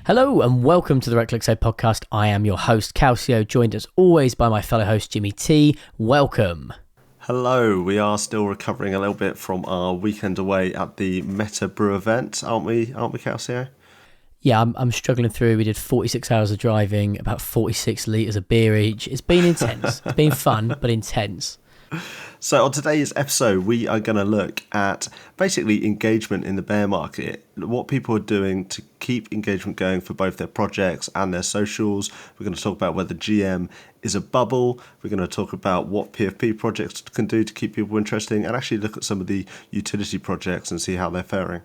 Hello and welcome to the Right Click Save podcast. I am your host, Calcio, joined as always by my fellow host, Jimmy T. Welcome. Hello, we are still recovering a little bit from our weekend away at the Meta Brew event, aren't we, Calcio? Yeah, I'm struggling through. We did 46 hours of driving, about 46 litres of beer each. It's been intense. It's been fun, but intense. So on today's episode, we are going to look at basically engagement in the bear market, what people are doing to keep engagement going for both their projects and their socials. We're going to talk about whether GM is a bubble. We're going to talk about what PFP projects can do to keep people interesting and actually look at some of the utility projects and see how they're faring.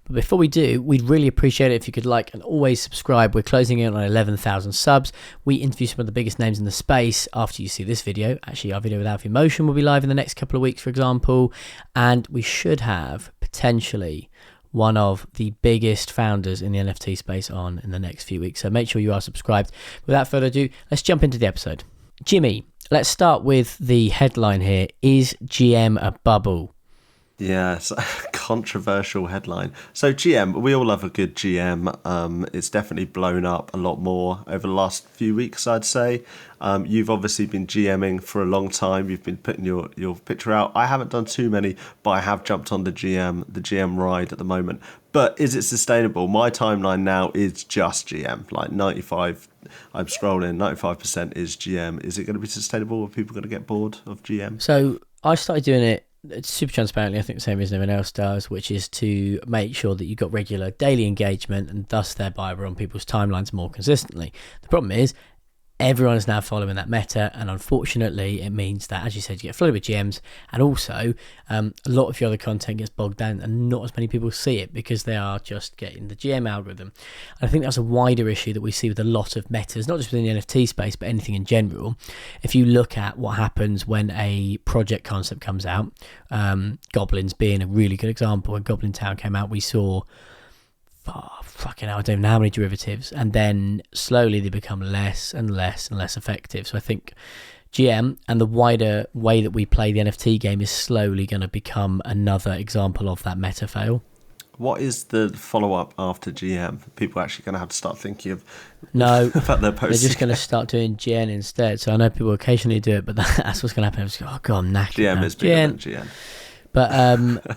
But before we do, we'd really appreciate it if you could like and always subscribe. We're closing in on 11,000 subs. We interview some of the biggest names in the space after you see this video. Actually, our video with Alfie Motion will be live in the next couple of weeks, for example. And we should have potentially one of the biggest founders in the NFT space on in the next few weeks. So make sure you are subscribed. Without further ado, let's jump into the episode. Jimmy, let's start with the headline here. Is GM a bubble? Yeah, it's a controversial headline. So GM, we all love a good GM. It's definitely blown up a lot more over the last few weeks, I'd say. You've obviously been GMing for a long time. You've been putting your picture out. I haven't done too many, but I have jumped on the GM ride at the moment. But is it sustainable? My timeline now is just GM, like 95. I'm scrolling, 95% is GM. Is it going to be sustainable? Are people going to get bored of GM? So I started doing it super transparently, I think the same as everyone else does, which is to make sure that you've got regular daily engagement and thus thereby we're on people's timelines more consistently. The problem is everyone is now following that meta, and unfortunately it means that, as you said, you get flooded with GMs, and also a lot of your other content gets bogged down and not as many people see it because they are just getting the GM algorithm. And I think that's a wider issue that we see with a lot of metas, not just within the NFT space but anything in general. If you look at what happens when a project concept comes out, Goblins being a really good example. When Goblin Town came out, we saw fucking hell, I don't even know how many derivatives, and then slowly they become less and less and less effective. So I think GM and the wider way that we play the NFT game is slowly going to become another example of that meta fail. What is the follow-up after GM? People are actually going to have to start thinking of about their posting. They're just going to start doing GN instead. So I know people occasionally do it, but that's what's going to happen. Oh God, I'm knackered. GM is bigger than GN. But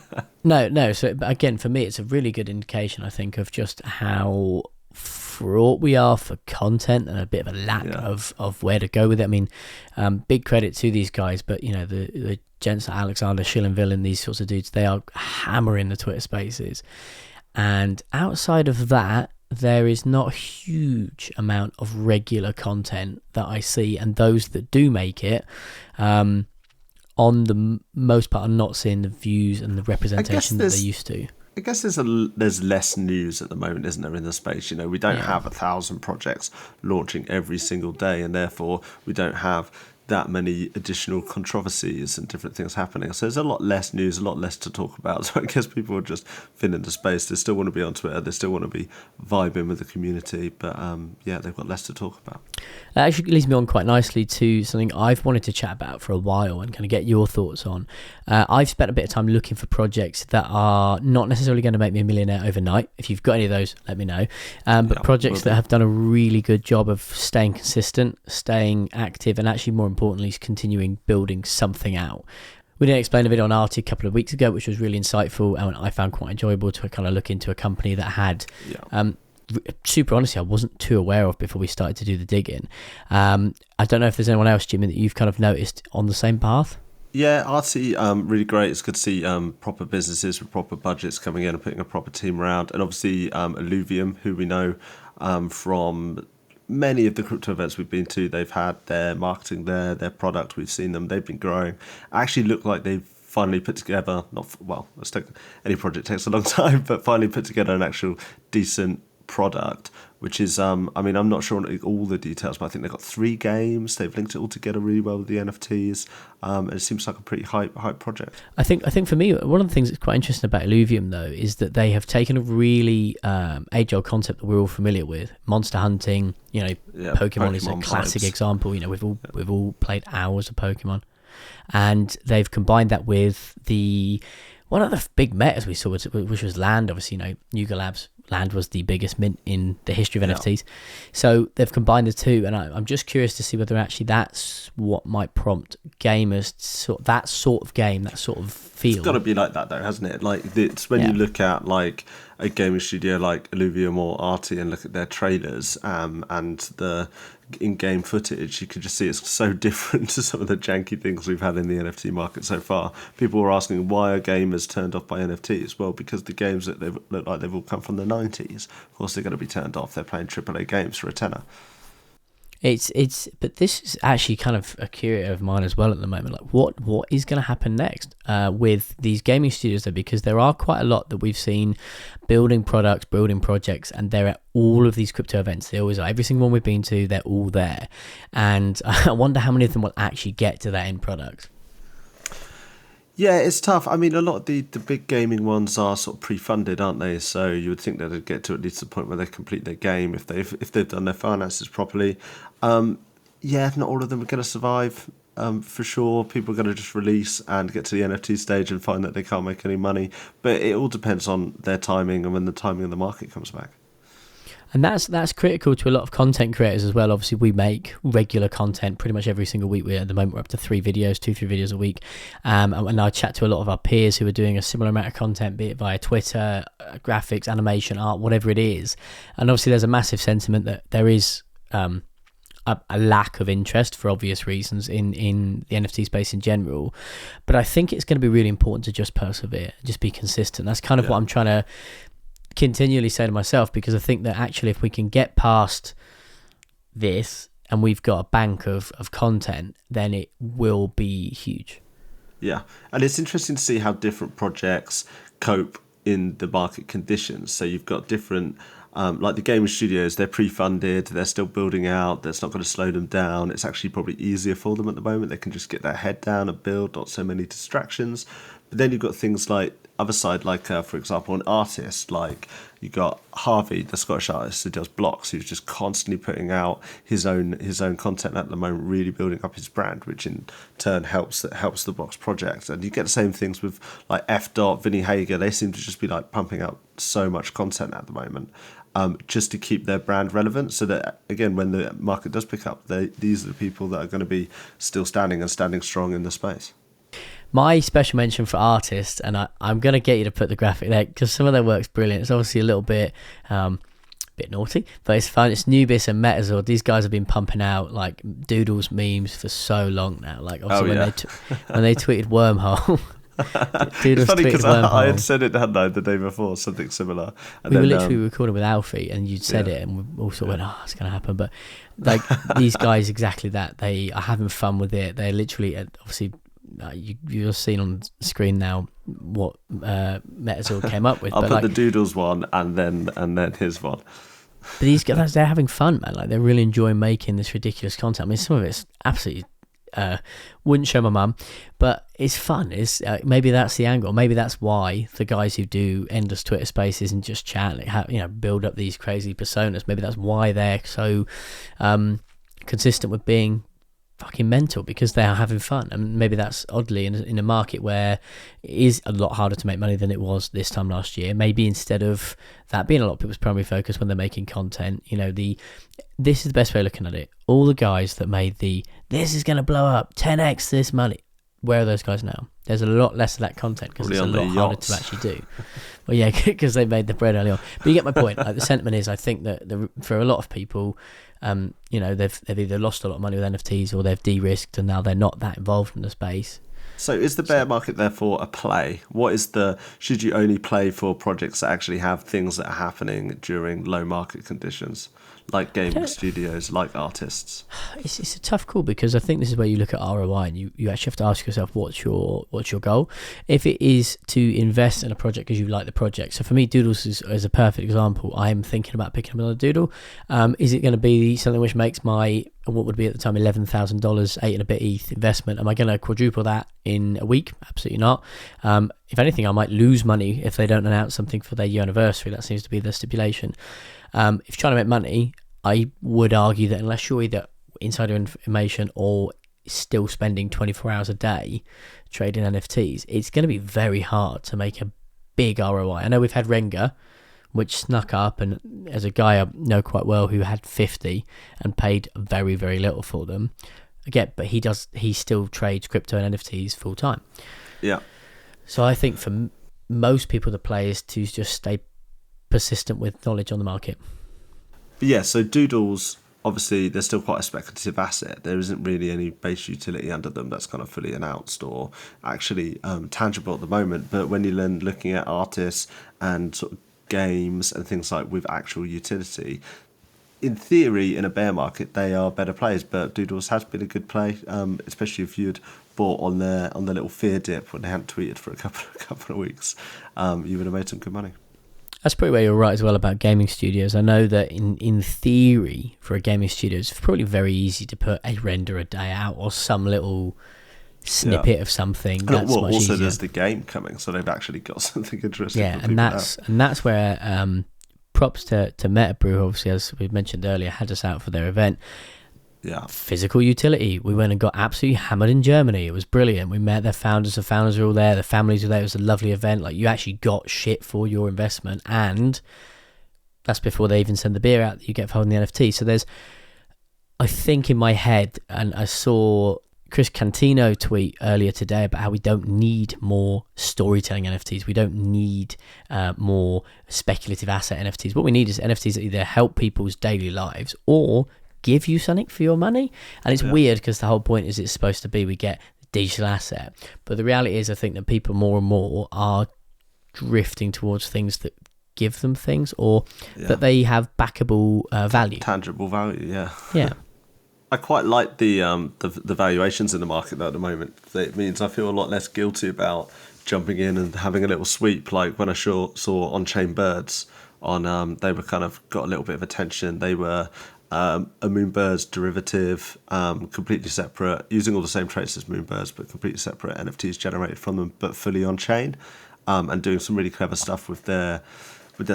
no. So again, for me, it's a really good indication, I think, of just how fraught we are for content and a bit of a lack of where to go with it. I mean, big credit to these guys, but you know, the gents like Alexander Schillenville and these sorts of dudes, they are hammering the Twitter spaces. And outside of that, there is not a huge amount of regular content that I see, and those that do make it, on the most part, are not seeing the views and the representation that they used to. I guess there's less news at the moment, isn't there, in the space? You know, we don't have 1,000 projects launching every single day, and therefore we don't have that many additional controversies and different things happening. So there's a lot less news, a lot less to talk about. So I guess people are just filling the space. They still want to be on Twitter. They still want to be vibing with the community. But they've got less to talk about. That actually leads me on quite nicely to something I've wanted to chat about for a while and kind of get your thoughts on. I've spent a bit of time looking for projects that are not necessarily going to make me a millionaire overnight. If you've got any of those, let me know. But projects that have done a really good job of staying consistent, staying active, and actually more importantly, continuing building something out. We did explain a bit on Artie a couple of weeks ago, which was really insightful and I found quite enjoyable to kind of look into a company that had super honestly I wasn't too aware of before we started to do the digging. I don't know if there's anyone else, Jimmy, that you've kind of noticed on the same path. Yeah, Artie, really great. It's good to see proper businesses with proper budgets coming in and putting a proper team around, and obviously Illuvium, who we know from many of the crypto events we've been to. They've had their marketing there, their product, we've seen them, they've been growing. Actually look like they've finally put together, any project takes a long time, but finally put together an actual decent product, which is, I'm not sure on all the details, but I think they've got 3 games. They've linked it all together really well with the NFTs. And it seems like a pretty hype project. I think for me, one of the things that's quite interesting about Illuvium, though, is that they have taken a really age-old concept that we're all familiar with, monster hunting. You know, Pokemon is a classic example. You know, we've all played hours of Pokemon, and they've combined that with one of the big metas we saw, which was land. Obviously, you know, Yuga Labs Land was the biggest mint in the history of Yeah. NFTs. So they've combined the two, and I'm just curious to see whether actually that's what might prompt gamers, that sort of game, that sort of feel. It's got to be like that though, hasn't it? Like it's when you look at like a gaming studio like Illuvium or Arty and look at their trailers and the in-game footage, you can just see it's so different to some of the janky things we've had in the NFT market so far. People were asking, why are gamers turned off by NFTs? Well, because the games that look like they've all come from the 90s. Of course they're going to be turned off. They're playing AAA games for a tenner. But this is actually kind of a curiosity of mine as well at the moment. Like, what is going to happen next with these gaming studios? Though, because there are quite a lot that we've seen building products, building projects, and they're at all of these crypto events. They always are. Every single one we've been to, they're all there. And I wonder how many of them will actually get to that end product. Yeah, it's tough. I mean, a lot of the big gaming ones are sort of pre-funded, aren't they? So you would think that they'd get to at least the point where they complete their game if they've done their finances properly. Yeah, not all of them are going to survive. For sure, people are going to just release and get to the NFT stage and find that they can't make any money. But it all depends on their timing and when the timing of the market comes back. And that's critical to a lot of content creators as well. Obviously, we make regular content pretty much every single week. At the moment, we're up to 3 videos, 2-3 videos a week. And I chat to a lot of our peers who are doing a similar amount of content, be it via Twitter, graphics, animation, art, whatever it is. And obviously, there's a massive sentiment that there is a lack of interest for obvious reasons in the NFT space in general. But I think it's going to be really important to just persevere, just be consistent. That's kind of what I'm trying to continually say to myself, because I think that actually if we can get past this and we've got a bank of content, then it will be huge. Yeah, and it's interesting to see how different projects cope in the market conditions. So you've got different, like the gaming studios, they're pre-funded, they're still building out, that's not going to slow them down. It's actually probably easier for them at the moment. They can just get their head down and build, not so many distractions. But then you've got things like other side, like for example, an artist, like you got Harvey, the Scottish artist who does blocks, who's just constantly putting out his own content at the moment, really building up his brand, which in turn helps the Blocks project. And you get the same things with like F. Vinny Hager. They seem to just be like pumping out so much content at the moment, just to keep their brand relevant, so that again, when the market does pick up, these are the people that are going to be still standing strong in the space. My special mention for artists, and I'm going to get you to put the graphic there because some of their work's brilliant. It's obviously a little bit naughty, but it's fun. It's Nubis and Metazord. These guys have been pumping out like Doodles memes for so long now. Like obviously when they tweeted Wormhole. It's funny because I had said it, hadn't I, the day before, something similar. And we were literally recording with Alfie, and you'd said it, and we all sort of went, "Oh, it's going to happen." But like these guys, exactly that. They are having fun with it. They're literally, obviously, you're seeing on the screen now what Metazord came up with. I'll put the Doodles one and then his one. But these guys, they're having fun, man. Like they're really enjoying making this ridiculous content. I mean, some of it's absolutely. Wouldn't show my mum, but it's fun. It's maybe that's the angle. Maybe that's why the guys who do endless Twitter spaces and just chat, build up these crazy personas. Maybe that's why they're so consistent with being fucking mental, because they are having fun. And maybe that's oddly in a market where it is a lot harder to make money than it was this time last year. Maybe instead of that being a lot of people's primary focus when they're making content, this is the best way of looking at it. All the guys that made this is going to blow up 10x this money, where are those guys now? There's a lot less of that content because it's a lot harder to actually do. Well, yeah, because they made the bread early on. But you get my point. Like, the sentiment is, I think that for a lot of people, they've either lost a lot of money with NFTs or they've de-risked and now they're not that involved in the space. So is the bear market therefore a play? Should you only play for projects that actually have things that are happening during low market conditions, like gaming studios, like artists? It's a tough call, because I think this is where you look at ROI and you actually have to ask yourself what's your goal. If it is to invest in a project because you like the project, so for me Doodles is a perfect example. I'm thinking about picking up another Doodle. Is it going to be something which makes my, what would be at the time $11,000, 8 and a bit ETH investment? Am I going to quadruple that in a week? Absolutely not. If anything, I might lose money if they don't announce something for their year anniversary. That seems to be the stipulation. If you're trying to make money, I would argue that unless you're either insider information or still spending 24 hours a day trading NFTs, it's going to be very hard to make a big ROI. I know we've had Renga, which snuck up, and as a guy I know quite well who had 50 and paid very, very little for them. Again, but he still trades crypto and NFTs full time. Yeah. So I think for most people, the play is to just stay persistent with knowledge on the market. But yeah, so Doodles, obviously, they're still quite a speculative asset. There isn't really any base utility under them that's kind of fully announced or actually tangible at the moment. But when you're then looking at artists and sort of games and things like with actual utility, in theory, in a bear market, they are better plays. But Doodles has been a good play, especially if you'd bought on their little fear dip when they hadn't tweeted for a couple of weeks. You would have made some good money. That's pretty where you're right as well about gaming studios. I know that in theory, for a gaming studio, it's probably very easy to put a render a day out or some little snippet of something. That's much also easier. There's the game coming, so they've actually got something interesting. Yeah, for and that's where props to Metabrew, obviously, as we mentioned earlier, had us out for their event. Yeah. Physical utility. We went and got absolutely hammered in Germany. It was brilliant. We met their founders. The founders were all there. The families were there. It was a lovely event. Like, you actually got shit for your investment, and that's before they even send the beer out that you get for holding the NFT. So there's, I think in my head, and I saw Chris Cantino tweet earlier today about how we don't need more storytelling NFTs. We don't need more speculative asset NFTs. What we need is NFTs that either help people's daily lives or give you something for your money. And it's weird because the whole point is it's supposed to be we get the digital asset. But the reality is I think that people more and more are drifting towards things that give them things or that they have backable value. Tangible value, yeah. Yeah. I quite like the valuations in the market though at the moment. It means I feel a lot less guilty about jumping in and having a little sweep. Like when I saw on-chain birds on, they were kind of got a little bit of attention. They were a Moonbirds derivative, completely separate, using all the same traits as Moonbirds, but completely separate NFTs generated from them, but fully on-chain, and doing some really clever stuff with their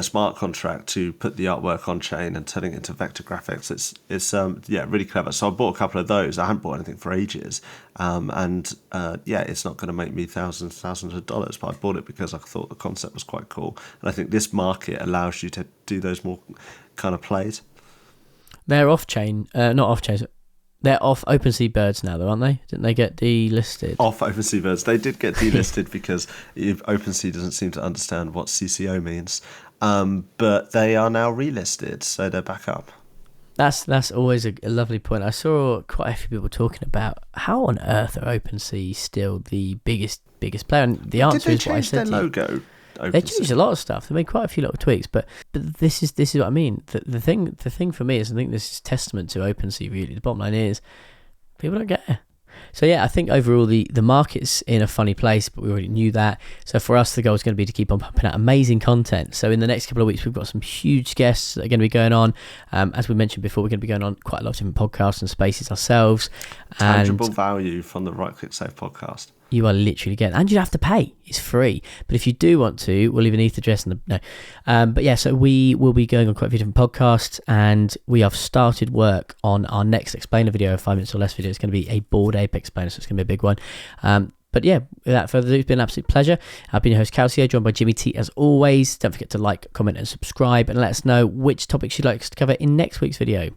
smart contract to put the artwork on chain and turning it into vector graphics. It's really clever. So I bought a couple of those. I haven't bought anything for ages, it's not going to make me thousands of dollars, but I bought it because I thought the concept was quite cool. And I think this market allows you to do those more kind of plays. They're off-chain, not off-chain. They're off OpenSea birds now, though, aren't they? Didn't they get delisted? Off OpenSea birds. They did get delisted because OpenSea doesn't seem to understand what CCO means. But they are now relisted, so they're back up. That's always a lovely point. I saw quite a few people talking about how on earth are OpenSea still the biggest player, and the answer is what I said. Did they change their logo? They changed a lot of stuff. They made quite a few little tweaks, but this is what I mean. The thing for me is I think this is testament to OpenSea. Really, the bottom line is people don't care. So yeah, I think overall the market's in a funny place, but we already knew that. So for us, the goal is going to be to keep on pumping out amazing content. So in the next couple of weeks, we've got some huge guests that are going to be going on. As we mentioned before, we're going to be going on quite a lot of different podcasts and spaces ourselves. Tangible value from the Right Click Save podcast. You are literally getting, and you have to pay. It's free. But if you do want to, we'll leave an ETH address in the but yeah, so we will be going on quite a few different podcasts, and we have started work on our next explainer video, 5 minutes or less video. It's going to be a Bored Ape explainer, so it's going to be a big one. But yeah, without further ado, it's been an absolute pleasure. I've been your host, Calcio, joined by Jimmy T as always. Don't forget to like, comment, and subscribe, and let us know which topics you'd like us to cover in next week's video.